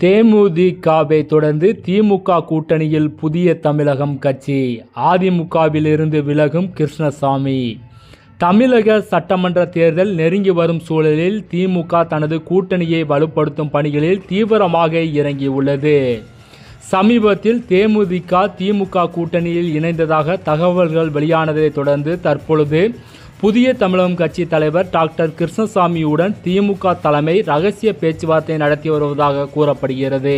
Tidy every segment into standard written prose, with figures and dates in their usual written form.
தேமுதிகவை தொடர்ந்து திமுக கூட்டணியில் புதிய தமிழகம் கட்சி. அதிமுகவிலிருந்து விலகும் கிருஷ்ணசாமி. தமிழக சட்டமன்ற தேர்தல் நெருங்கி வரும் சூழலில் திமுக தனது கூட்டணியை வலுப்படுத்தும் பணிகளில் தீவிரமாக இறங்கியுள்ளது. சமீபத்தில் தேமுதிக திமுக கூட்டணியில் இணைந்ததாக தகவல்கள் வெளியானதை தொடர்ந்து தற்பொழுது புதிய தமிழகம் கட்சி தலைவர் டாக்டர் கிருஷ்ணசாமியுடன் திமுக தலைமை ரகசிய பேச்சுவார்த்தை நடத்தி வருவதாக கூறப்படுகிறது.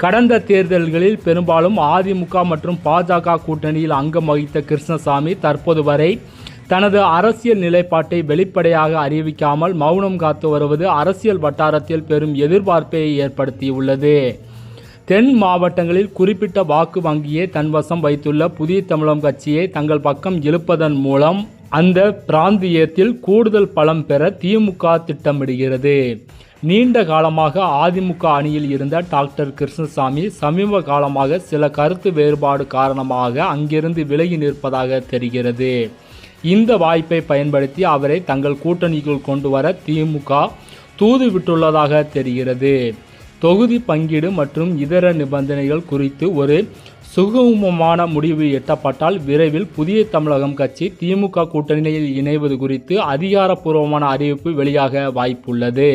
கடந்த தேர்தல்களில் பெரும்பாலும் அதிமுக மற்றும் பாஜக கூட்டணியில் அங்கம் வகித்த கிருஷ்ணசாமி தற்போது வரை தனது அரசியல் நிலைப்பாட்டை வெளிப்படையாக அறிவிக்காமல் மௌனம் காத்து வருவது அரசியல் வட்டாரத்தில் பெரும் எதிர்பார்ப்பை ஏற்படுத்தியுள்ளது. தென் மாவட்டங்களில் குறிப்பிட்ட வாக்கு வங்கியை தன்வசம் வைத்துள்ள புதிய தமிழகம் கட்சியை தங்கள் பக்கம் இழுப்பதன் மூலம் அந்த பிராந்தியத்தில் கூடுதல் பலம் பெற திமுக திட்டமிடுகிறது. நீண்ட காலமாக அதிமுக அணியில் இருந்த டாக்டர் கிருஷ்ணசாமி சமீப காலமாக சில கருத்து வேறுபாடு காரணமாக அங்கிருந்து விலகி நிற்பதாக தெரிகிறது. இந்த வாய்ப்பை பயன்படுத்தி அவரை தங்கள் கூட்டணிக்குள் கொண்டு வர திமுக தூது விட்டுள்ளதாக தெரிகிறது. தொகுதி பங்கீடு மற்றும் இதர நிபந்தனைகள் குறித்து ஒரு சுகமமான முடிவு எட்டப்பட்டால் விரைவில் புதிய தமிழகம் கட்சி திமுக கூட்டணியில் இணைவது குறித்து அதிகாரப்பூர்வமான அறிவிப்பு வெளியாக வாய்ப்புள்ளது.